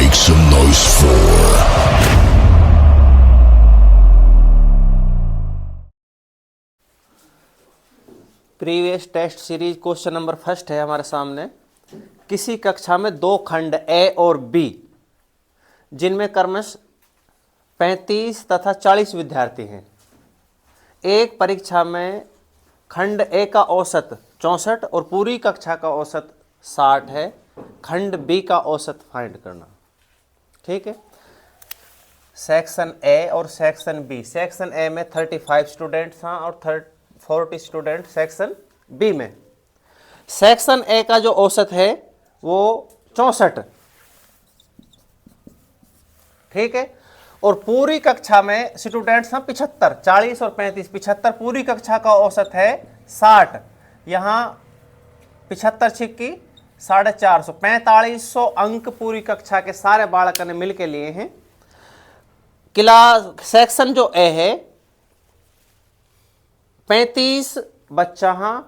Make some noise for previous test series question number first है हमारे सामने। किसी कक्षा में दो खंड ए और बी जिनमें क्रमश 35 तथा 40 विद्यार्थी हैं। एक परीक्षा में खंड ए का औसत 64 और पूरी कक्षा का औसत 60 है। खंड बी का औसत फाइंड करना। ठीक है, सेक्शन ए और सेक्शन बी। सेक्शन ए में 35 स्टूडेंट्स हैं और 40 स्टूडेंट सेक्शन बी में। सेक्शन ए का जो औसत है वो 64। ठीक है, और पूरी कक्षा में स्टूडेंट्स हैं 75। 40 और 35, 75 पूरी कक्षा का औसत है 60। यहाँ 75 छिक्की 450, 4500 अंक पूरी कक्षा के सारे बालकों ने मिलकर लिए हैं। क्लास सेक्शन जो ए है 35 बच्चा हाँ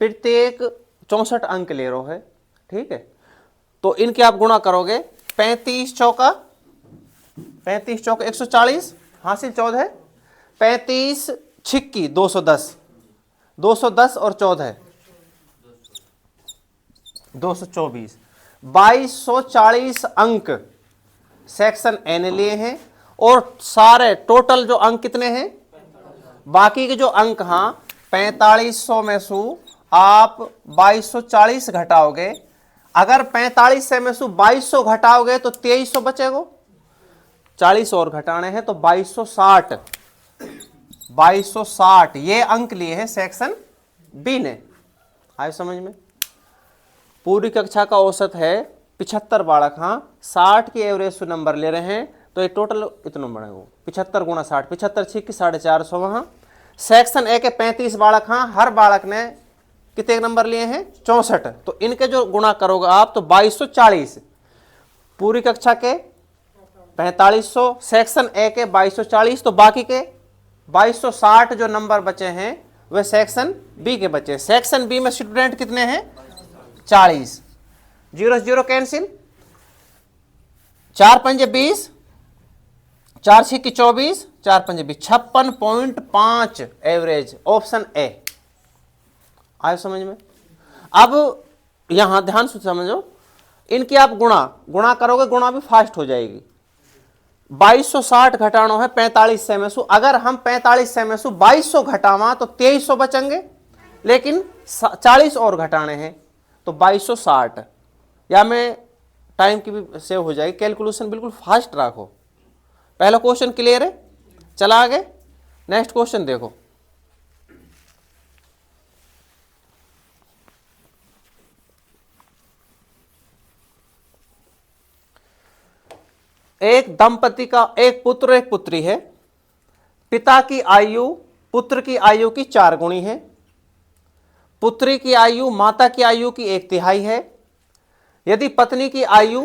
प्रत्येक 64 अंक ले रहा है। ठीक है, तो इनके आप गुणा करोगे 35 चौका 140 हासिल 14, 35 छिक्की 210, 210 और 14 224, 2240 अंक सेक्शन ए ने लिए हैं। और सारे टोटल जो अंक कितने हैं, बाकी के जो अंक हाँ 4500 में से आप 2240 घटाओगे। अगर 45 से में से 2200 घटाओगे तो 2300 बचेगा। 40 और घटाने हैं तो 2260, 2260 ये अंक लिए हैं सेक्शन बी ने। आए समझ में? पूरी कक्षा का औसत है 75 बालक हाँ 60 की एवरेज से नंबर ले रहे हैं, तो ये टोटल इतना बढ़ेगा 75 गुणा 60, 75 छिक्की 450 वहाँ। सेक्शन ए के 35 बालक हाँ, हर बालक ने कितने नंबर लिए हैं 64, तो इनके जो गुणा करोगे आप तो 2240। पूरी कक्षा के 4500, सेक्शन ए के 2240, तो बाकी के 2260 जो नंबर बचे हैं वे सेक्शन बी के बचे। सेक्शन बी में स्टूडेंट कितने हैं 40। 0 0 कैंसिल, 4 पंजे 20, 4 छिक्की 24, 4 पंजे 20, 56.5 एवरेज ऑप्शन ए। आए समझ में? अब यहां ध्यान से समझो, इनकी आप गुणा करोगे, गुणा भी फास्ट हो जाएगी। 2260 घटाना है 45 से में सु। अगर हम 45 से में सु 2200 घटावा तो 2300 बचेंगे, लेकिन 40 और घटाने हैं तो 2260। या में टाइम की भी सेव हो जाएगी। कैलकुलेशन बिल्कुल फास्ट रखो। पहला क्वेश्चन क्लियर है, चला आगे। नेक्स्ट क्वेश्चन देखो। एक दंपति का एक पुत्र एक पुत्री है। पिता की आयु पुत्र की आयु की 4 गुणी है। पुत्री की आयु माता की आयु की 1/3 है। यदि पत्नी की आयु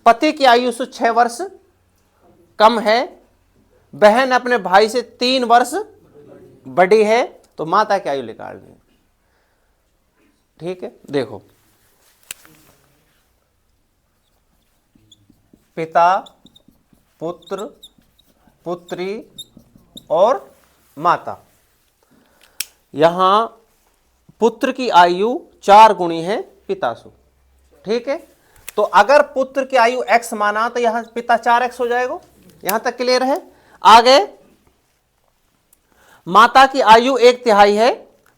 पति की आयु से 6 वर्ष कम है, बहन अपने भाई से 3 वर्ष बड़ी है, तो माता की आयु निकालनी। ठीक है, देखो पिता पुत्र पुत्री और माता। यहां पुत्र की आयु 4 गुणी है पिता से। ठीक है, तो अगर पुत्र की आयु x माना तो यहां पिता 4x हो जाएगा। यहां तक क्लियर है? आगे माता की आयु 1/3 है।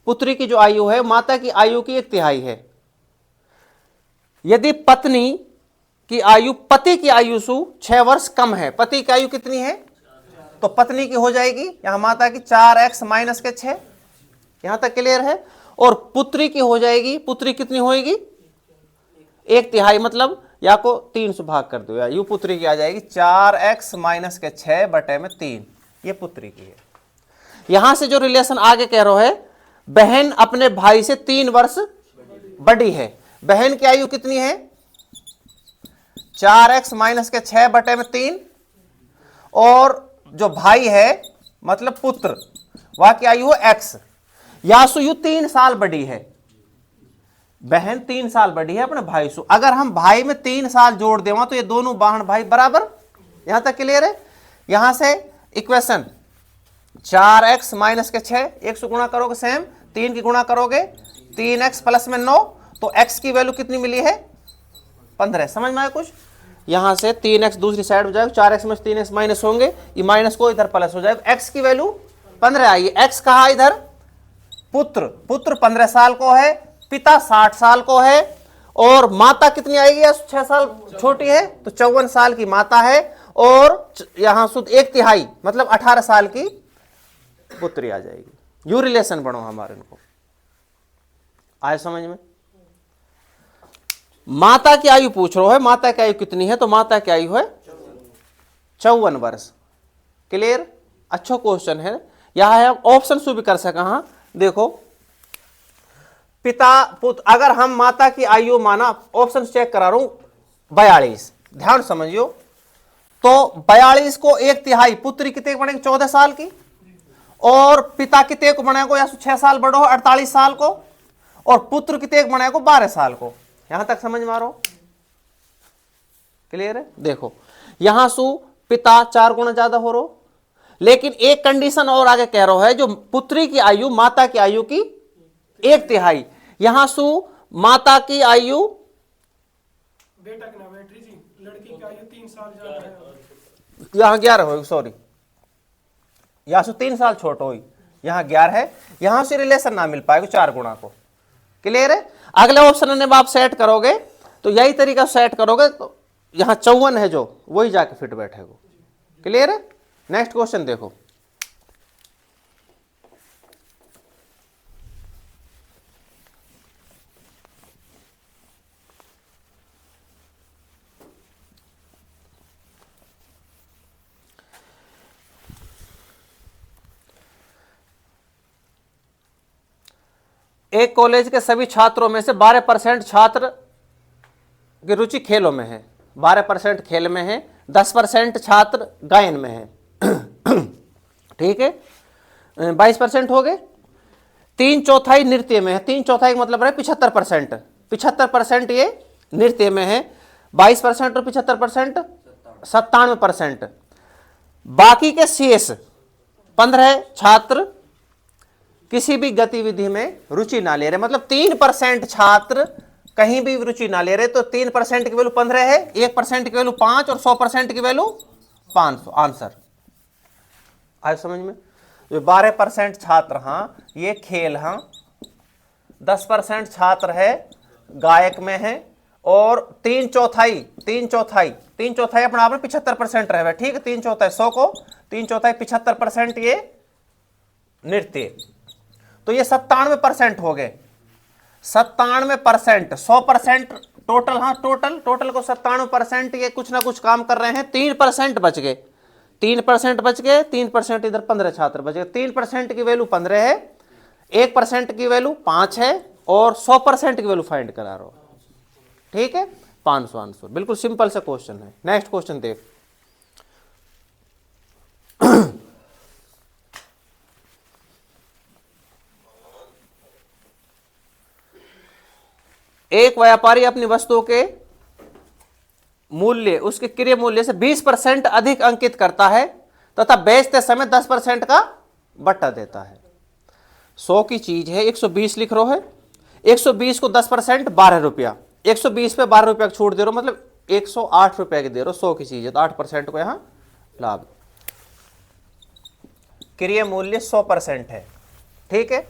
पुत्री की जो आयु है माता की आयु की 1/3 है। यदि पत्नी की आयु पति की आयु से 6 वर्ष कम है, पति की आयु कितनी है तो पत्नी की हो जाएगी यहां माता की 4x माइनस के 6। यहां तक क्लियर है? और पुत्री की हो जाएगी, पुत्री कितनी होगी 1/3, मतलब या को 3 से भाग कर दो, या यू पुत्री की आ जाएगी 4x माइनस के 6 बटे में 3। ये पुत्री की है। यहां से जो रिलेशन आगे कह रहा है, बहन अपने भाई से 3 वर्ष बड़ी है। बहन की आयु कितनी है 4x माइनस के 6 बटे में 3, और जो भाई है मतलब पुत्र वह की आयु है x। यासु यू 3 साल बड़ी है, बहन 3 साल बड़ी है अपने भाई से। अगर हम भाई में 3 साल जोड़ देवा तो ये दोनों बहन भाई बराबर। यहां तक क्लियर है। यहां से इक्वेशन 4x माइनस के 6, एक से गुणा करोगे सेम, 3 की गुणा करोगे 3x प्लस में 9, तो x की वैल्यू कितनी मिली है 15। समझ में आया कुछ। यहां से 3x दूसरी साइड हो जाएगा, 4x में 3x माइनस होंगे, ये माइनस को इधर प्लस हो जाएगा, x की वैल्यू 15 आई। x कहा इधर पुत्र, पुत्र 15 साल को है, पिता 60 साल को है, और माता कितनी आएगी, 6 साल छोटी है तो 54 साल की माता है, और यहां शुद्ध 1/3 मतलब 18 साल की पुत्री आ जाएगी। यू रिलेशन बनो हमारे, इनको आए समझ में। माता की आयु पूछ रहे हो है, माता की आयु कितनी है, तो माता की आयु है 54 वर्ष। क्लियर, अच्छा क्वेश्चन है। यहां है ऑप्शन भी कर सका। हाँ देखो, पिता पुत्र, अगर हम माता की आयु माना, ऑप्शन चेक करा रहा हूं 42, ध्यान समझियो, तो 42 को 1/3 पुत्री कितने बनेगी 14 साल की, और पिता कितने को बनेगा या 6 साल बड़ो 48 साल को, और पुत्र कितने को बनेगा 12 साल को। यहां तक समझ मारो, क्लियर है। देखो यहां सु पिता 4 गुना ज्यादा हो रो, लेकिन एक कंडीशन और आगे कह रहा है, जो पुत्री की आयु माता की आयु की 1/3। यहां सु माता की आयु, बेटा की ना बेटी जी, लड़की की आयु 3 साल ज्यादा है, यहां 11 हो, सॉरी, यहां से 3 साल छोट हो, यहां 11 है, यहां से रिलेशन ना मिल पाएगा 4 गुना को। क्लियर है। अगले ऑप्शन में आप सेट करोगे तो यही तरीका सेट करोगे, तो यहां 54 है जो, वही जाके फिट बैठेगा। क्लियर है। नेक्स्ट क्वेश्चन देखो, एक कॉलेज के सभी छात्रों में से 12% छात्र की रुचि खेलों में है, 12% खेल में है, 10% छात्र गायन में है, ठीक है, 22% हो गए, 3/4 नृत्य में है, 3/4 मतलब है 75%, 75% ये नृत्य में है, 22% और 75% 97%। बाकी के शेष 15 छात्र किसी भी गतिविधि में रुचि ना ले रहे, मतलब 3% छात्र कहीं भी रुचि ना ले रहे, तो 3% की वैल्यू 15 है, 1% की वैल्यू 5 और 100% की वैल्यू 500। आंसर आए समझ में। 12% छात्र हाँ ये खेल, हाँ 10% छात्र है गायक में है, और 3/4 अपने आप में 75% रहे, ठीक है, 3/4 100 को 3/4 75% ये नृत्य, तो ये 97% हो गए। 97%, 100% टोटल, हाँ टोटल को 97% ये कुछ ना कुछ काम कर रहे हैं। 3% बच गए, 3% बच गए, 3% इधर 15 छात्र बच गए। 3% की वैल्यू 15 है, 1% की वैल्यू 5 है, और 100% की वैल्यू फाइंड करा रहा हो, ठीक है, 500 आंसर। बिल्कुल सिंपल सा क्वेश्चन है। नेक्स्ट क्वेश्चन देख, एक व्यापारी अपनी वस्तुओं के मूल्य उसके क्रय मूल्य से 20% अधिक अंकित करता है तथा बेचते समय 10% का बट्टा देता है। 100 की चीज है, 120 लिख रहा है, 120 को 10% 12 रुपया, 120 पे 12 रुपया छूट दे रहा, मतलब 108 रुपया की दे रहा। 100 की चीज है तो 8% को यहां लाभ। क्रय मूल्य 100% है, ठीक है,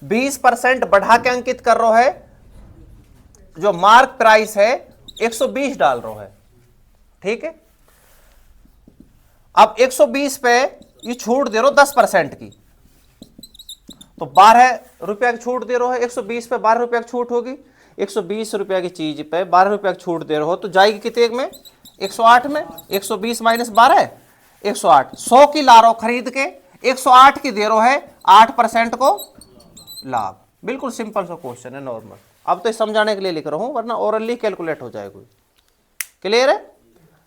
20% बढ़ा के अंकित कर रहा है, जो मार्क प्राइस है 120 डाल रहा है, ठीक है। अब 120 पे ये छूट दे रहा 10% की, तो 12 रुपया की छूट दे रहा है, 120 पे 12 रुपया की छूट होगी, 120 रुपया की चीज पे 12 रुपया की छूट दे रहे हो तो जाएगी कितने में 108 में, 120 माइनस 12 108। 100 की ला रहा हो खरीद के, 108 की दे रहा है, 8% को लाभ। बिल्कुल सिंपल सा क्वेश्चन है, नॉर्मल। अब तो समझाने के लिए लिख रहा हूं, वरना ओरली कैलकुलेट हो जाएगा। क्लियर है।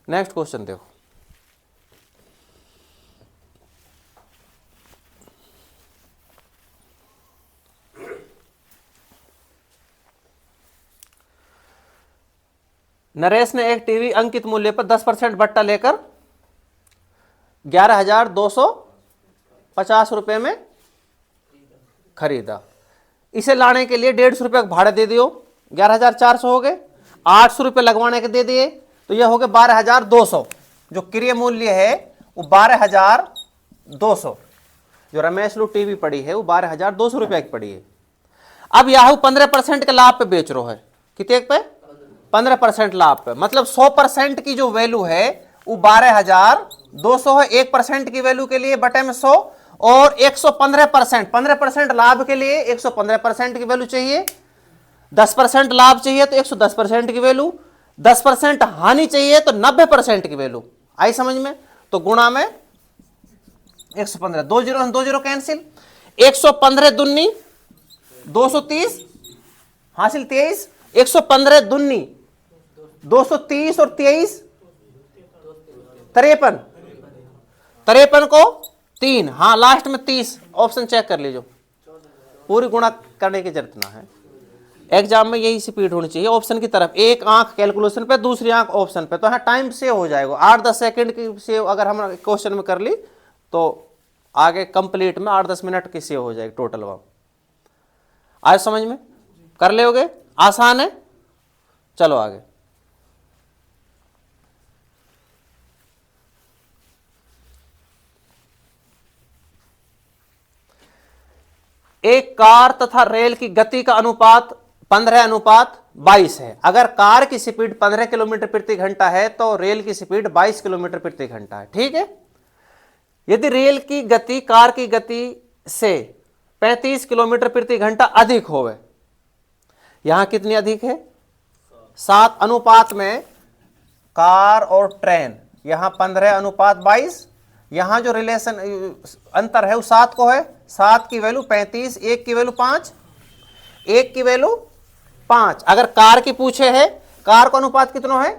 नेक्स्ट क्वेश्चन देखो, नरेश ने एक टीवी अंकित मूल्य पर 10% बट्टा लेकर 11,250 रुपये में खरीदा। इसे लाने के लिए 150 रुपये का भाड़ा दे दियो, 11,400 हो गए। 800 रुपये लगवाने के दे दिए तो यह हो गए 12,200। जो क्रय मूल्य है वो 12,200। जो रमेश लोग टीवी पड़ी है वो 12,200 रुपये की पड़ी है। अब याहू 15% के लाभ पे बेच रहा है। कितने पे? 15% लाभ पे, मतलब 100% की जो वैल्यू है वो 12,200 है। 1% की वैल्यू के लिए बटे में 100 और 115%, 15% लाभ के लिए 115% की वैल्यू चाहिए। 10% लाभ चाहिए तो 110% की वैल्यू, 10% हानि चाहिए तो 90% की वैल्यू। आई समझ में? तो गुणा में 115, 2 कैंसिल, 115 दूनी 230 हासिल 23, 115 दूनी 230 और 23 53, 53 को 3, हाँ लास्ट में 30। ऑप्शन चेक कर लीजिए, पूरी गुणा करने की जरूरत ना है। एग्जाम में यही स्पीड होनी चाहिए ऑप्शन की तरफ, एक आंख कैलकुलेशन पे दूसरी आंख ऑप्शन पे, तो हाँ टाइम सेव हो जाएगा। 8-10 सेकंड की सेव अगर हम क्वेश्चन में कर ली तो आगे कंप्लीट में 8-10 मिनट की सेव हो जाएगी टोटल। वहां आज समझ में कर लोगे? आसान है। चलो आगे। एक कार तथा रेल की गति का अनुपात 15:22 है। अगर कार की स्पीड 15 किलोमीटर प्रति घंटा है तो रेल की स्पीड 22 किलोमीटर प्रति घंटा है। ठीक है। यदि रेल की गति कार की गति से 35 किलोमीटर प्रति घंटा अधिक होवे, यहां कितनी अधिक है? 7 अनुपात में कार और ट्रेन, यहां 15:22, यहां जो रिलेशन अंतर है वो 7 को है। 7 की वैल्यू 35, 1 की वैल्यू 5, 1 की वैल्यू 5। अगर कार की पूछे है, कार का अनुपात कितना है?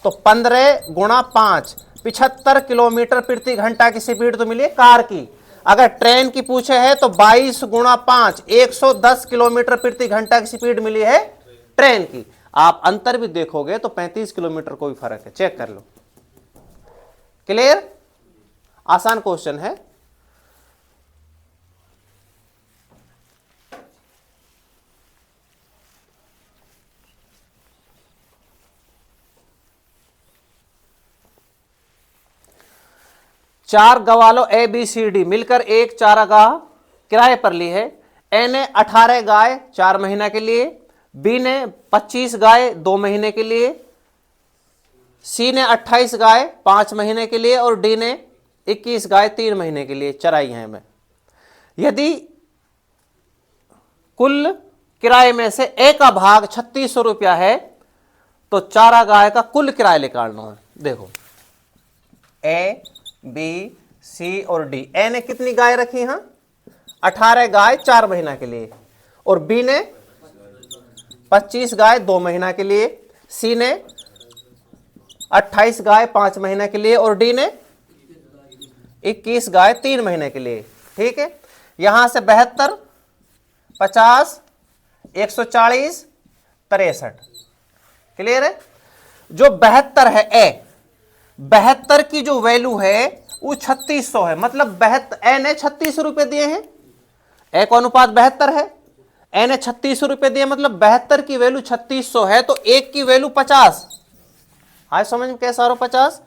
तो 15 गुणा 5, 75 किलोमीटर प्रति घंटा की स्पीड तो मिली है कार की। अगर ट्रेन की पूछे है तो 22 गुणा 5, 110 किलोमीटर प्रति घंटा की स्पीड मिली है ट्रेन की। आप अंतर भी देखोगे तो 35 किलोमीटर कोई फर्क है, चेक कर लो। क्लियर? आसान क्वेश्चन है। चार गवालों ABCD मिलकर एक चारागाह किराए पर ली है। ए ने 18 गाय 4 महीने के लिए, बी ने 25 गाय 2 महीने के लिए, सी ने 28 गाय 5 महीने के लिए और डी ने 21 गाय 3 महीने के लिए चराई हैं मैं। यदि कुल किराए में से ए का भाग 3600 रुपया है तो चारागाह का कुल किराया निकालना है। देखो ए, बी, सी और डी। ए ने कितनी गाय रखी? हाँ 18 गाय 4 महीना के लिए, और बी ने 25 गाय 2 महीना के लिए, सी ने 28 गाय 5 महीने के लिए और डी ने 21 गाय 3 महीने के लिए। ठीक है। यहां से 72, 50, 140, 63। क्लियर है? जो 72 है ए, 72 की जो वैल्यू है वो 3600 है, मतलब 72 ए ने 3600 रुपए दिए हैं। ए का अनुपात 72 है, ए ने 3600 रुपए दिए, मतलब 72 की वैल्यू 3600 है तो एक की वैल्यू 50। आज समझ में कैसा हो? 50,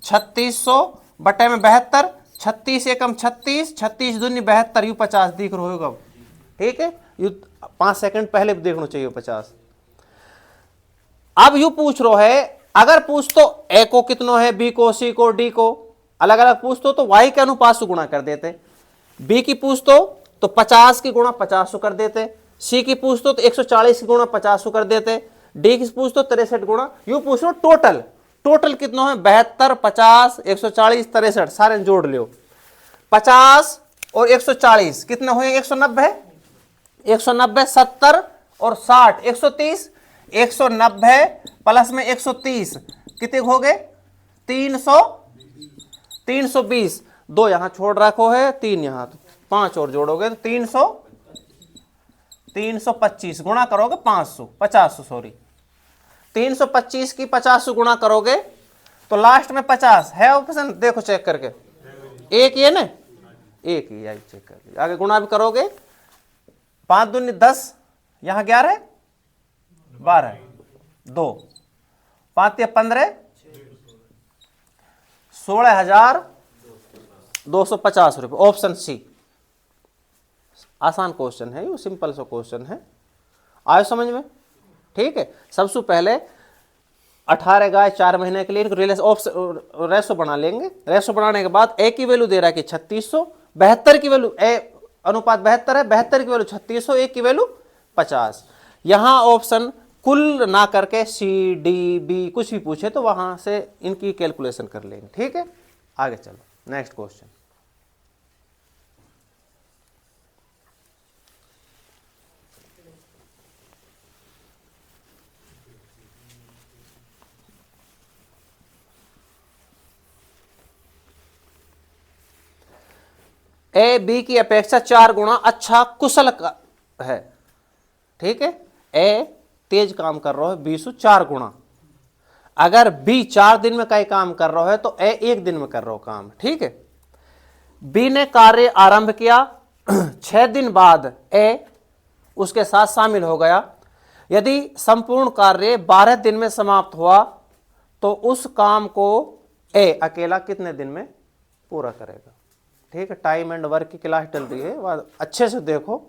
3600 बटे में 72, 36 एकम 36, 36 दूनी 72, यू 50 दिख रहा होगा। ठीक है। यू 5 सेकंड पहले भी देखना चाहिए 50। अब यू पूछ रहा है, अगर पूछ तो ए को कितना है, बी को, सी को, डी को अलग अलग पूछ तो वाई के अनुपात से गुणा कर देते। बी की पूछ तो 50 की गुणा 50 कर देते, सी की पूछ तो 140 की गुणा 50 कर देते, डी की पूछ तो 63 गुणा। यू पूछ लो टोटल कितना है? 72, 50, 140, 63 सारे जोड़ लियो। 50 और 140 कितने हुए? 190, 190, 70 और 60, 130, 190 प्लस में 130 कितने हो गए? 320। 2 यहां छोड़ रखो है, 3 यहां, 5 और जोड़ोगे तो 325 गुणा करोगे 500, 50 सॉरी 325 की 50 से गुणा करोगे तो लास्ट में 50 है ऑप्शन, देखो चेक करके, एक ये ना, एक ही आई, चेक कर लीजिए। आगे गुणा भी करोगे, 5 दूनी 10, यहां 11 12, 2 5 15, 16,250 रुपये, ऑप्शन सी। आसान क्वेश्चन है, ये सिंपल सा क्वेश्चन है, आयो समझ में। ठीक है, सबसे पहले 18 गाय 4 महीने के लिए रेशो बना लेंगे। रेशो बनाने के बाद ए की वैल्यू दे रहा है कि 3600, 72 की वैल्यू, ए अनुपात 72 है, 72 की वैल्यू 3600, ए की वैल्यू 50। यहां ऑप्शन कुल ना करके सी डी बी कुछ भी पूछे तो वहां से इनकी कैलकुलेशन कर लेंगे। ठीक है, आगे चलो नेक्स्ट क्वेश्चन। ए बी की अपेक्षा 4 गुना अच्छा कुशल है। ठीक है, ए तेज काम कर रहा है, बी से 4 गुना। अगर बी 4 दिन में कई काम कर रहा है तो ए 1 दिन में कर रहा हो काम। ठीक है, बी ने कार्य आरंभ किया, 6 दिन बाद ए उसके साथ शामिल हो गया। यदि संपूर्ण कार्य 12 दिन में समाप्त हुआ तो उस काम को ए अकेला कितने दिन में पूरा करेगा। ठीक है, टाइम एंड वर्क की क्लास चल रही है, वह अच्छे से देखो,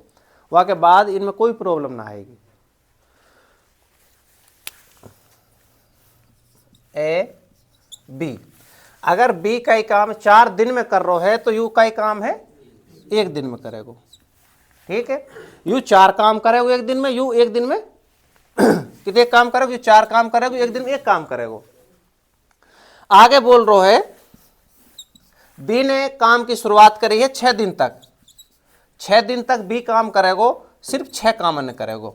वह के बाद इनमें कोई प्रॉब्लम ना आएगी। ए बी, अगर बी का ही काम 4 दिन में कर रहा है तो यू का ही काम है 1 दिन में करेगा। ठीक है, यू 4 काम करेगा 1 दिन में, यू 1 दिन में कितने काम करेगा, यू 4 काम करेगा, 1 दिन में 1 काम करेगा। आगे बोल रहा है बी ने काम की शुरुआत करी है 6 दिन तक, 6 दिन तक बी काम करेगा, सिर्फ 6 काम ने करेगा।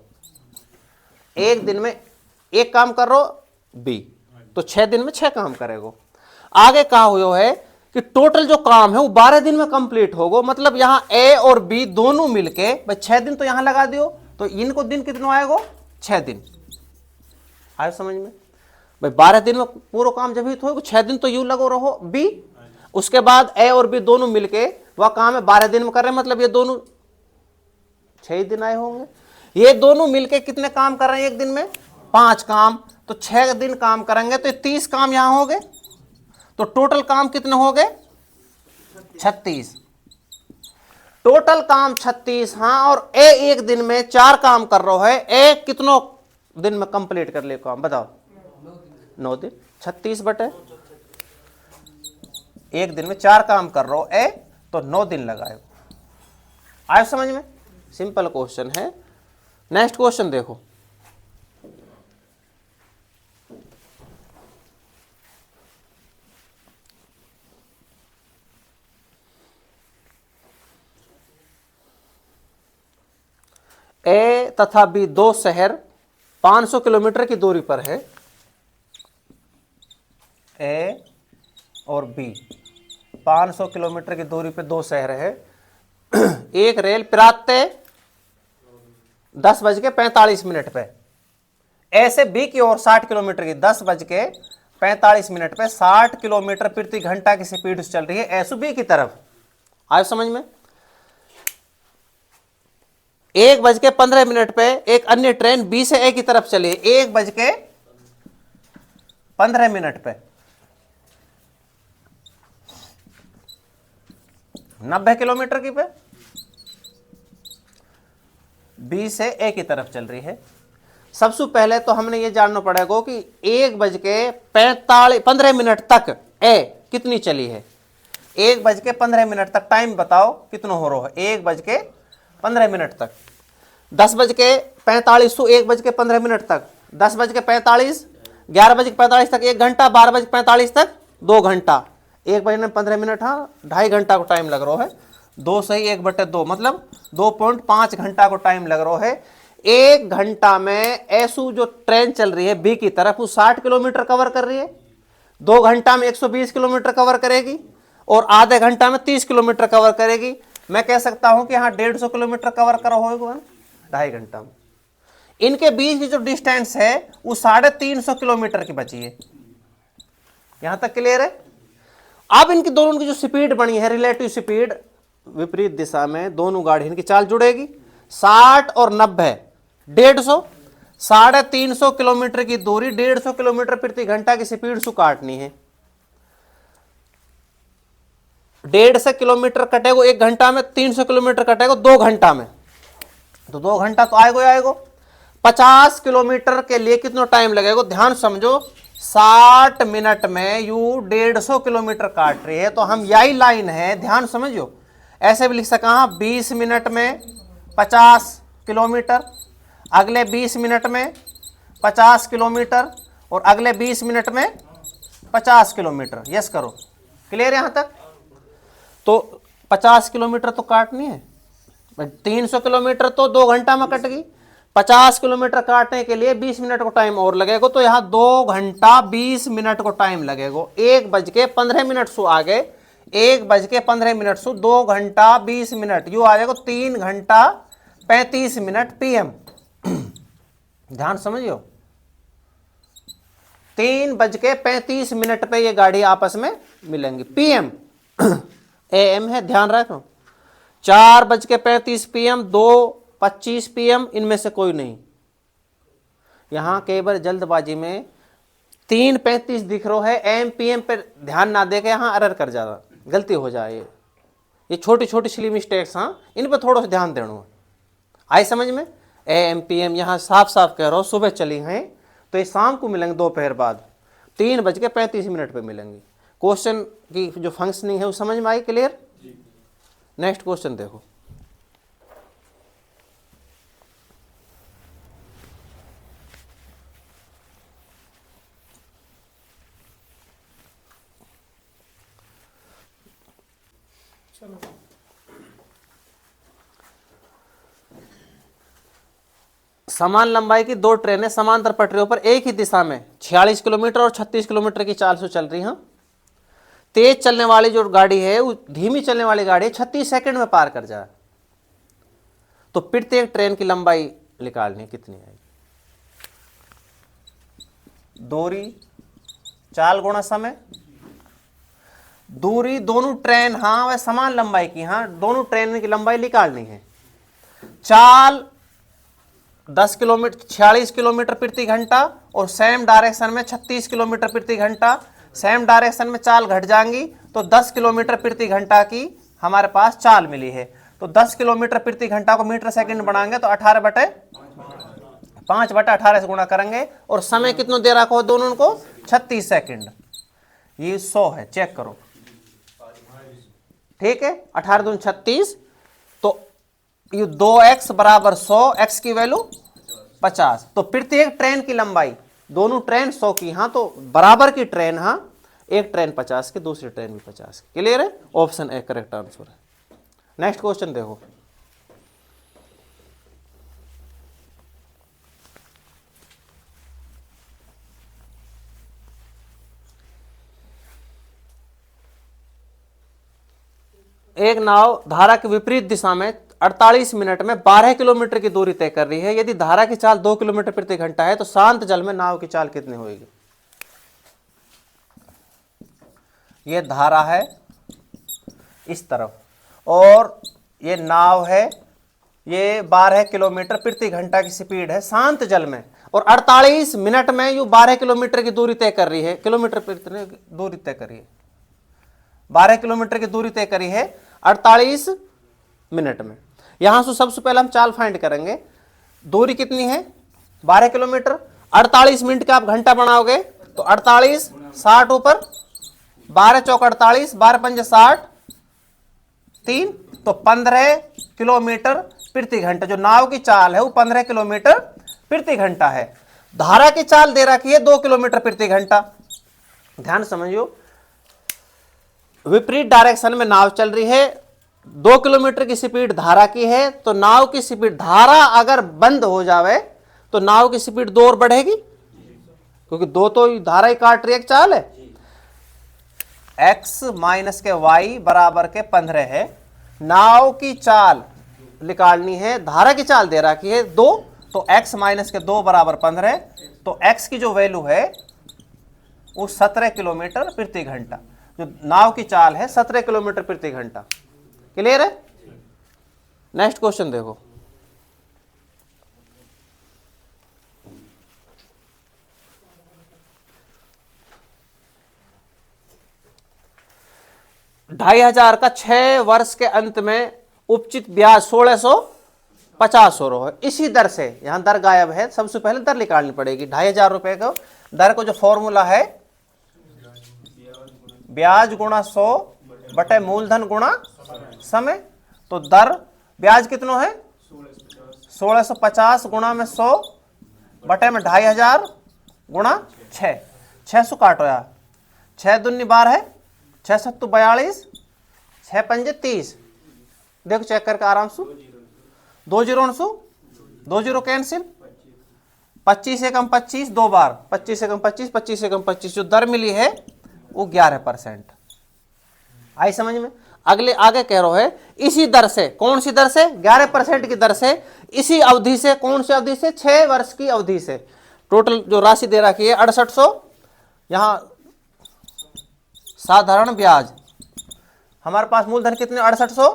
1 दिन में 1 काम कर रो बी, तो 6 दिन में 6 काम करेगा। आगे कहा हुआ है कि टोटल जो काम है वो 12 दिन में कंप्लीट होगा। मतलब यहां ए और बी दोनों मिलके भाई 6 दिन तो यहां लगा दियो, तो इनको दिन कितना आएगा 6 दिन। आए समझ में भाई, 12 दिन में पूरा काम जब ही तो होगा, 6 दिन तो यू लगो रहो बी, उसके बाद ए और बी दोनों मिलके वह काम है 12 दिन में कर रहे हैं, मतलब ये दोनों 6 दिन आए होंगे। ये दोनों मिलके कितने काम कर रहे हैं 1 दिन में 5 काम, तो 6 दिन काम करेंगे तो 30 काम यहां हो गए, तो टोटल काम कितने हो गए 36। टोटल काम 36। हाँ, और ए 1 दिन में 4 काम कर रहा है, ए कितनों दिन में कंप्लीट कर ले काम बताओ 9 दिन। 36 बटे 1 दिन में 4 काम कर रहा हो ए, तो 9 दिन लगाए। आए समझ में, सिंपल क्वेश्चन है। नेक्स्ट क्वेश्चन देखो, ए तथा बी 2 शहर 500 किलोमीटर की दूरी पर है। ए और बी 500 किलोमीटर की दूरी पे 2 शहर है। एक रेल प्रातः 10:45 पे ऐसे बी की ओर 60 किलोमीटर की 10:45 पे 60 किलोमीटर प्रति घंटा की स्पीड से चल रही है ऐसो बी की तरफ। आयो समझ में। 1:15 पे एक अन्य ट्रेन बी से ए की तरफ चली है 1:15 पे 90 किलोमीटर की पे बी से ए की तरफ चल रही है। सबसे पहले तो हमने ये जानना पड़ेगा कि 1:15 तक ए कितनी चली है। 1:15 तक टाइम बताओ कितना हो रहा है। 1:15 तक 10:45 से 1:15 तक 10:45 11:45 तक 1 घंटा 12:45 तक 2 घंटा 1:15 हाँ 2.5 घंटा को टाइम लग रहा है। 2 से 1/2 मतलब 2.5 घंटा को टाइम लग रहा है। 1 घंटा में ऐसू जो ट्रेन चल रही है बी की तरफ वो 60 किलोमीटर कवर कर रही है। 2 घंटा में 120 किलोमीटर कवर करेगी और आधे घंटा में 30 किलोमीटर कवर करेगी। मैं कह सकता हूं कि हाँ 150 किलोमीटर कवर करा होगा 2.5 घंटा में। इनके बीच की जो डिस्टेंस है वो 350 किलोमीटर की बची है। यहां तक क्लियर है। अब इनकी दोनों की जो स्पीड बनी है, रिलेटिव स्पीड, विपरीत दिशा में दोनों गाड़ी इनकी चाल जुड़ेगी। 60 और 90 150, 350 किलोमीटर की दूरी 150 किलोमीटर प्रति घंटा की स्पीड से काटनी है। 150 किलोमीटर कटेगो 1 घंटा में, 300 किलोमीटर कटेगो 2 घंटा में, तो 2 घंटा तो आएगो ही आएगो। 50 किलोमीटर के लिए कितना टाइम लगेगा, ध्यान समझो। 60 मिनट में यू 150 किलोमीटर काट रही है, तो हम यही लाइन है, ध्यान समझो। ऐसे भी लिख सका 20 मिनट में 50 किलोमीटर, अगले 20 मिनट में 50 किलोमीटर और अगले 20 मिनट में 50 किलोमीटर। यस करो, क्लियर यहां तक। तो 50 किलोमीटर तो काटनी है, 300 किलोमीटर तो 2 घंटा में कट गई। 50 किलोमीटर काटने के लिए 20 मिनट को टाइम और लगेगा, तो यहां 2 घंटा 20 मिनट को टाइम लगेगा। 1:15 से आगे 1:15 से 2 घंटा 20 मिनट, यू आ जाएगा 3 घंटा 35 मिनट PM। ध्यान समझियो, 3:35 मिनट पे ये गाड़ी आपस में मिलेंगी। PM AM है, ध्यान रखो। 4:35 PM, 2:25 PM, इनमें से कोई नहीं। यहां केवल जल्दबाजी में 3:35 दिख रहा है, AM PM पे ध्यान ना देके यहां एरर कर जाता, गलती हो जाए। ये छोटी छोटी सिली मिस्टेक्स, हाँ, इन पे थोड़ा सा ध्यान देना। आई समझ में। AM PM यहां साफ साफ कह रहा हूं, सुबह चली हैं तो ये शाम को मिलेंगे, दोपहर बाद 3:35 पे मिलेंगी। क्वेश्चन की जो फंक्शनिंग है वो समझ में आई, क्लियर। नेक्स्ट क्वेश्चन देखो। चलो समान लंबाई की 2 ट्रेनें समांतर पटरियों पर एक ही दिशा में 46 किलोमीटर और 36 किलोमीटर की चाल से चल रही हैं। तेज चलने वाली जो गाड़ी है वो धीमी चलने वाली गाड़ी 36 सेकंड में पार कर जाए, तो प्रत्येक ट्रेन की लंबाई निकालनी कितनी आएगी। दूरी चाल गुणा समय। दूरी दोनों ट्रेन, हाँ वह समान लंबाई की, हाँ दोनों ट्रेन की लंबाई निकालनी है। चाल 10 किलोमीटर 46 किलोमीटर प्रति घंटा और सेम डायरेक्शन में 36 किलोमीटर प्रति घंटा। सेम डायरेक्शन में चाल घट जाएंगी तो 10 किलोमीटर प्रति घंटा की हमारे पास चाल मिली है। तो 10 किलोमीटर प्रति घंटा को मीटर सेकंड बढ़ाएंगे तो 5/18 से गुणा करेंगे और समय कितना दे रखा हो दोनों को, 36 सेकंड। ये 100 है, चेक करो, ठीक है। 18 दूनी 36, तो ये 2x बराबर 100, x की वैल्यू 50। तो प्रत्येक ट्रेन की लंबाई, दोनों ट्रेन 100 की, हाँ तो बराबर की ट्रेन, हाँ एक ट्रेन 50 की, दूसरी ट्रेन भी 50 की। क्लियर है, ऑप्शन ए करेक्ट आंसर है। नेक्स्ट क्वेश्चन देखो। एक नाव धारा के विपरीत दिशा में 48 मिनट में 12 किलोमीटर की दूरी तय कर रही है। यदि धारा की चाल 2 किलोमीटर प्रति घंटा है तो शांत जल में नाव की चाल कितनी होगी। यह धारा है इस तरफ और ये नाव है, ये 12 किलोमीटर प्रति घंटा की स्पीड है शांत जल में, और 48 मिनट में यू 12 किलोमीटर की दूरी तय कर रही है। किलोमीटर प्रति दूरी तय करी है, 12 किलोमीटर की दूरी तय करी है 48 मिनट में। यहां से सबसे पहले हम चाल फाइंड करेंगे। दूरी कितनी है 12 किलोमीटर, 48 मिनट का आप घंटा बनाओगे तो 48 60 ऊपर 12 चौक 48, 12 पंजे 60, 3 तो 15 किलोमीटर प्रति घंटा। जो नाव की चाल है वो 15 किलोमीटर प्रति घंटा है। धारा की चाल दे रखी है 2 किलोमीटर प्रति घंटा। ध्यान समझियो, विपरीत डायरेक्शन में नाव चल रही है, 2 किलोमीटर की स्पीड धारा की है, तो नाव की स्पीड, धारा अगर बंद हो जावे तो नाव की स्पीड 2 और बढ़ेगी, क्योंकि 2 तो धारा ही काट रही है, एक चाल है। x माइनस के y बराबर के 15 है। नाव की चाल निकालनी है, धारा की चाल दे रखी है 2, तो x माइनस के 2 बराबर 15, तो x की जो वैल्यू है वो 17 किलोमीटर प्रति घंटा, जो नाव की चाल है 17 किलोमीटर प्रति घंटा। क्लियर है? नेक्स्ट क्वेश्चन देखो, $2,500 का 6 वर्ष के अंत में उपचित ब्याज 1650 हो रहा है। इसी दर से, यहां दर गायब है, सबसे पहले दर निकालनी पड़ेगी। $2,500 को दर को जो फॉर्मूला है ब्याज गुणा 100 बटे मूलधन गुणा समय, तो दर ब्याज कितना है 1650 गुणा में 100 बटे में 2,500 गुणा 6, 600 काटो यार, 6 दूनी 12 है, 6 सत्तू 42, 6 पंजे 30, देखो चेक करके आराम से, 2 जीरो कैंसिल, 25 से कम 25 2 बार, 25 से कम 25, 25 से कम 25, जो दर मिली है वो 11%। आई समझ में? अगले आगे कह रहा है इसी दर से, कौन सी दर से? 11% की दर से, इसी अवधि से, कौन सी अवधि से? 6 वर्ष की अवधि से। टोटल जो राशि दे रखी है 6800, यहां साधारण ब्याज, हमारे पास मूलधन कितने 6800,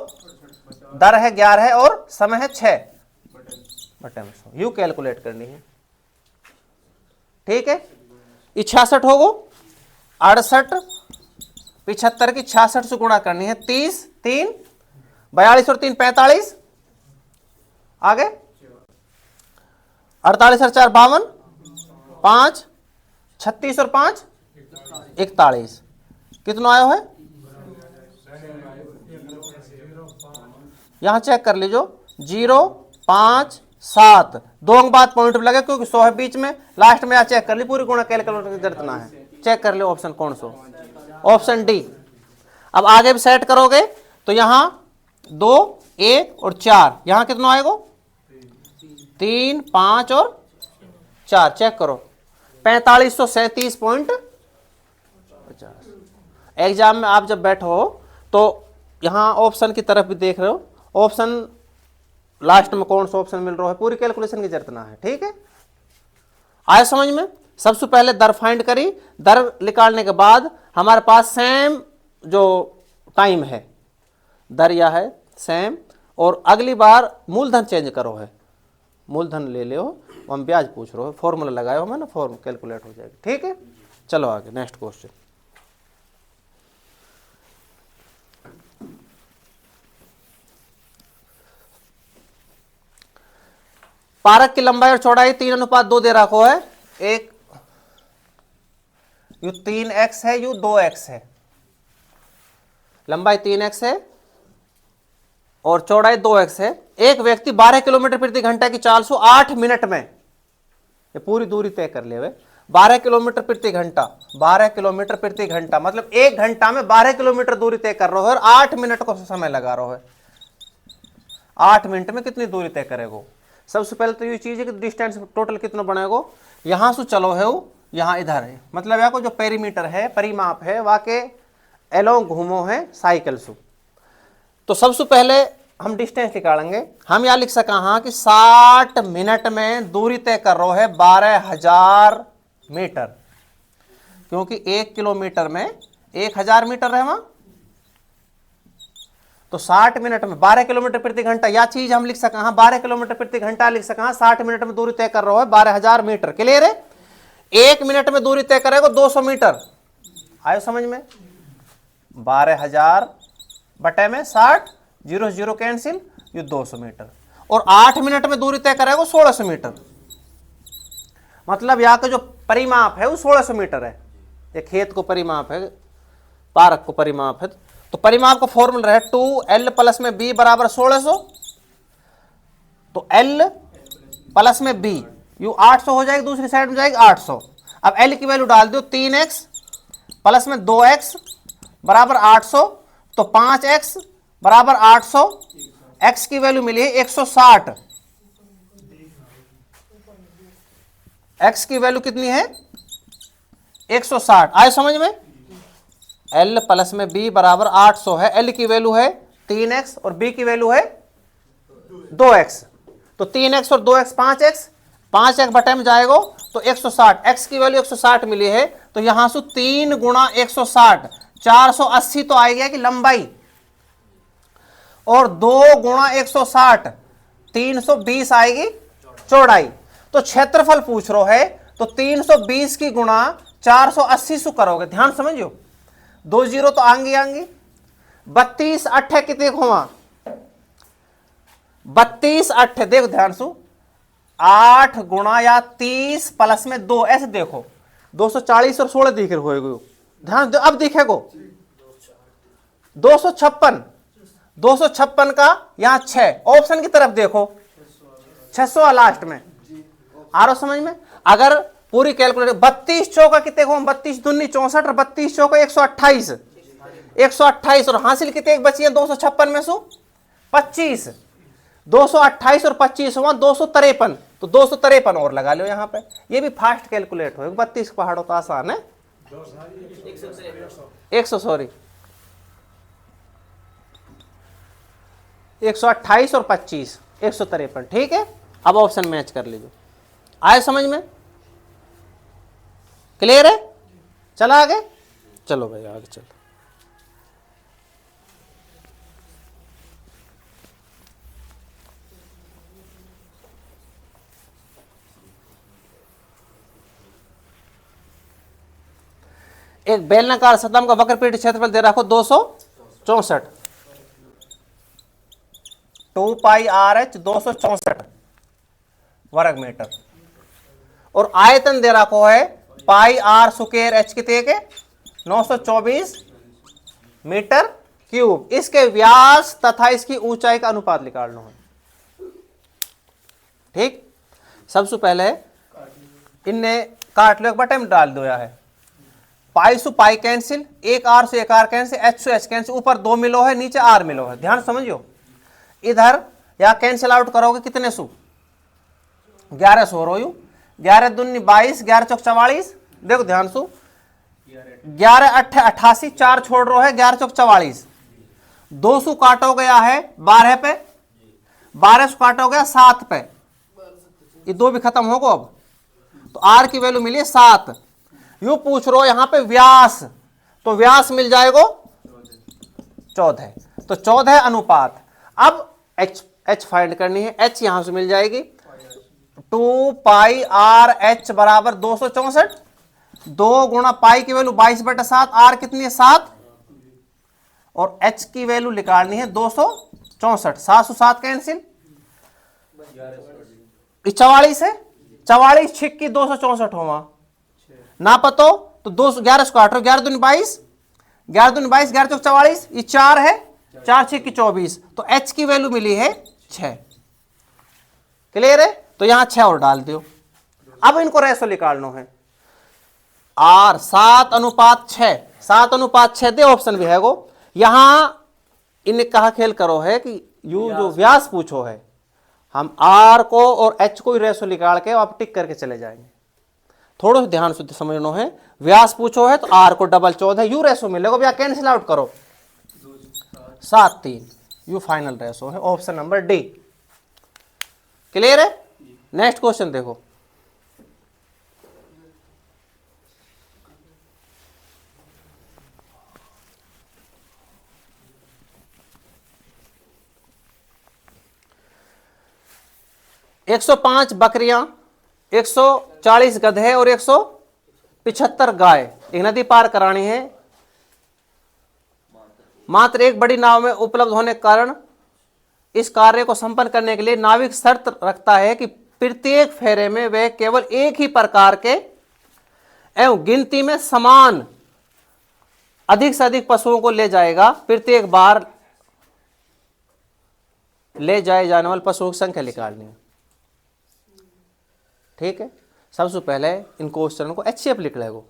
दर है 11 और समय है 6 बटे में 100, यू कैलकुलेट करनी है। ठीक है, ये 66 होगो, 68 75 की 66 से गुणा करनी है, 30 3 42 और 3 45, आगे 48 और 4 52, 5 36 और 5 41, कितना आया है? यहां चेक कर लीजिए, 0 5 7, 2 अंक बाद पॉइंट लगे क्योंकि 100 है बीच में, लास्ट में यहां चेक कर ली, पूरी गुणा कैलकुलेटर की जरूरत ना है, चेक कर लो ऑप्शन कौन सा, ऑप्शन डी। अब आगे भी सेट करोगे तो यहां 2 1 और 4, यहां कितना आएगा 3 5 और 4, चेक करो 4537.50। एग्जाम में आप जब बैठो तो यहां ऑप्शन की तरफ भी देख रहे हो, ऑप्शन लास्ट में कौन सा ऑप्शन मिल रहा है, पूरी कैलकुलेशन की जरूरत ना है। ठीक है, आया समझ में? सबसे पहले दर फाइंड करी, दर निकालने के बाद हमारे पास सेम जो टाइम है, दर या है सेम, और अगली बार मूलधन चेंज करो है, मूलधन ले लो, हम ब्याज पूछ रहे हो, फॉर्मूला लगाए हो मैंने, फॉर्म कैलकुलेट हो जाएगी। ठीक है, चलो आगे नेक्स्ट क्वेश्चन। पारक की लंबाई और चौड़ाई 3:2 दे रखो है, एक यू 3x है, यू 2x है, लंबाई 3x है और चौड़ाई 2x है। एक व्यक्ति 12 किलोमीटर प्रति घंटा की चाल से 8 मिनट में, ये पूरी दूरी तय कर ले, 12 किलोमीटर प्रति घंटा, 12 किलोमीटर प्रति घंटा मतलब 1 घंटा में 12 किलोमीटर दूरी तय कर रहा है और 8 मिनट को समय लगा रहा है। 8 मिनट में कितनी दूरी तय करेगा? सबसे पहले तो ये चीज है कि डिस्टेंस टोटल कितना बनेगा, यहां से चलो है वो, यहां इधर है, मतलब यहाँ को जो पेरीमीटर है, परिमाप है, वाके एलोंग घूमो है साइकिल से। तो सबसे पहले हम डिस्टेंस निकालेंगे, हम यहां लिख सका हाँ कि 60 मिनट में दूरी तय कर रहा है 12,000 मीटर, क्योंकि 1 किलोमीटर में 1000 मीटर है वहां, तो 60 मिनट में 12 किलोमीटर प्रति घंटा, या चीज हम लिख सका हाँ 12 किलोमीटर प्रति घंटा लिख सका हाँ, 60 मिनट में दूरी तय कर रहा है 12,000 मीटर। क्लियर है? 1 मिनट में दूरी तय करेगा 200 मीटर, आयो समझ में? 12,000 बटे में 60, 0 0 कैंसिल, ये 200 मीटर, और 8 मिनट में दूरी तय करेगा 1600 मीटर, मतलब यहाँ का जो परिमाप है वो 1600 मीटर है। ये खेत को परिमाप है, पार्क को परिमाप है, तो परिमाप का फॉर्मूला है 2l प्लस में b बराबर 1600, तो l प्लस में b, यू 800 हो जाएगी, दूसरी साइड में जाएगी 800। अब l की वैल्यू डाल दो, 3x प्लस में 2x बराबर 800, तो 5x बराबर 800, x की वैल्यू मिली है 160, x की वैल्यू कितनी है 160। आए समझ में? l प्लस में b बराबर 800 है, l की वैल्यू है 3x और b की वैल्यू है 2x, तो 3x और 2x 5x, 5x बटे में जाएगा तो 160, x की वैल्यू 160 मिली है, तो यहां से 3 गुणा 160 480 तो आएगी कि लंबाई, और 2 गुणा 160 320 आएगी चौड़ाई। तो क्षेत्रफल पूछ रहा है, तो 320 की गुणा 480 से करोगे, ध्यान समझियो, 2 जीरो तो आएंगी आएंगी। 32 8 कितने हुआ, 32 8 देखो ध्यान से, 8 गुणा या 30 प्लस में 2, ऐसे देखो 240 और 16 दिख रहे हो, ध्यान दो, अब दिखेगो 256 का यहां 6, ऑप्शन की तरफ देखो 600 लास्ट में, आ रहा समझ में। अगर पूरी कैलकुलेटर 32 चौका कितने को, 32 दूनी 64 और 32 चौका 128, 128 और हासिल कितने बची है 256 में से 25, 228 और 25 हुआ 253, तो 253 और लगा लो यहां पे, ये भी फास्ट कैलकुलेट हो, 32 पहाड़ों तो आसान है, 128 और 25 153, ठीक है। अब ऑप्शन मैच कर लीजिए, आए समझ में, क्लियर है। चला आगे, चलो भाई आगे चलो। एक बेलनाकार सतह का वक्रपीठ क्षेत्रफल दे रखो 264, 2 पाई आर एच 264 वर्ग मीटर, और आयतन दे रखो है पाई आर स्क्वायर एच कितने के 924 मीटर क्यूब। इसके व्यास तथा इसकी ऊंचाई का अनुपात निकालना है, ठीक। सबसे पहले इनने काट लो, एक बटे में डाल दिया है, पाई से पाई कैंसिल, एक आर से एक आर कैंसिल, एच से एच कैंसिल, ऊपर 2 मिलो है नीचे आर मिलो है, ध्यान समझियो। इधर या कैंसिल आउट करोगे कितने सु 11 सौ रो, 11 दूनी 22, 11 चौक 44, देखो ध्यान सु 11 8 88, 4 छोड़ रो है 11 चौक 44, 200 काटो गया है 12 पे, 12 से काटो गया 7 पे, ये 2 भी खत्म होगा अब, तो आर की वैल्यू मिली 7। यू पूछ रो यहां पे व्यास, तो व्यास मिल जाएगा 14, तो 14 अनुपात। अब एच फाइंड करनी है, एच यहां से मिल जाएगी 2 पाई आर एच बराबर 264, 2 गुणा पाई की वैल्यू 22/7, आर कितनी है 7, और एच की वैल्यू निकालनी है 264, 7 से 7 कैंसिल, 44 है, 44 छिक्की 264 होगा ना पतो, तो 11 से काट रहे, 11 दूनी 22, 11 दूनी 22, 11 चौक 44, ये 4 है, 4 छिक्की 24, तो एच की वैल्यू मिली है 6, क्लियर है। तो यहां 6 और डाल दो। अब इनको रेशो निकालना है, आर 7 अनुपात 6, 7 अनुपात 6 दे, ऑप्शन भी है वो। यहां इन्हें कहा खेल करो है कि यू जो व्यास पूछो है, हम आर को और एच को ही रेशो निकाल के आप टिक करके चले जाएंगे, थोड़ा सा ध्यान से समझना है। व्यास पूछो है तो आर को डबल 14 यू रेशो मिलेगा, भैया कैंसिल आउट करो 7 3, यू फाइनल रेशो है, ऑप्शन नंबर डी, क्लियर है। नेक्स्ट क्वेश्चन देखो, एक 105 बकरियां, 140 गधे और 175 गाय एक नदी पार करानी है। मात्र एक बड़ी नाव में उपलब्ध होने के कारण इस कार्य को संपन्न करने के लिए नाविक शर्त रखता है कि प्रत्येक फेरे में वह केवल एक ही प्रकार के एवं गिनती में समान अधिक से अधिक पशुओं को ले जाएगा। प्रत्येक बार ले जाए जाने वाले पशुओं की संख्या निकालनी है, ठीक है। सबसे पहले इन क्वेश्चन को एचसीएफ लिख लेगो।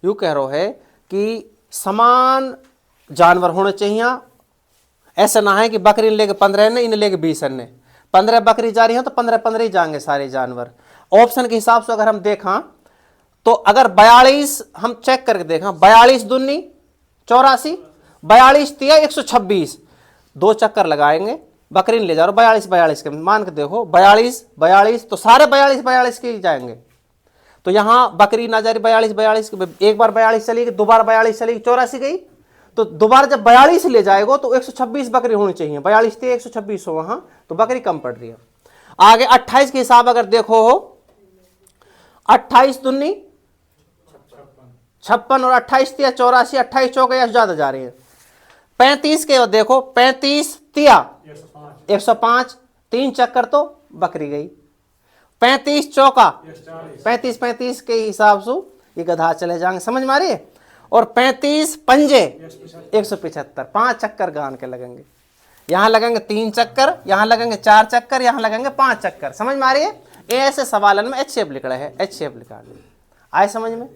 यू कह रहा है कि समान जानवर होने चाहिए, ऐसा ना है कि बकरी लेके 15 ने इन्हें लेके 20 ने, 15 बकरी जा रही है तो 15 ही जाएंगे सारे जानवर। ऑप्शन के हिसाब से अगर हम देखा तो अगर 42 हम चेक करके देखा, 42 दूनी 84, 42 तिया 126, 2 चक्कर लगाएंगे, बकरी ले जा रहे हो 42 के मान के देखो 42 तो सारे 42 के ही जाएंगे। तो यहाँ बकरी ना जा रही 42 एक बार 42 चली गई, दोबारा 42 चली गई, 84 गई। तो दोबारा जब 42 ले जाएगा तो 126 बकरी होनी चाहिए, 42 थी 126 हो वहां, तो बकरी कम पड़ रही है। आगे 28 के हिसाब अगर देखो हो 28 दूनी 56 और 28 तिया 84, 28 चौके या ज्यादा जा रही है। 35 के देखो 35 तिया 105, 3 चक्कर तो बकरी गई। 35 चौका 35 के हिसाब से ये गधा चले जाएंगे, समझ मारिए। और 35 पंजे 175, 5 चक्कर गान के लगेंगे। यहां लगेंगे 3 चक्कर, यहां लगेंगे 4 चक्कर, यहां लगेंगे 5 चक्कर, समझ मारिए। ऐसे सवालन में एच शेप लिख रहे हैं, एच शेप लिखा आए समझ में।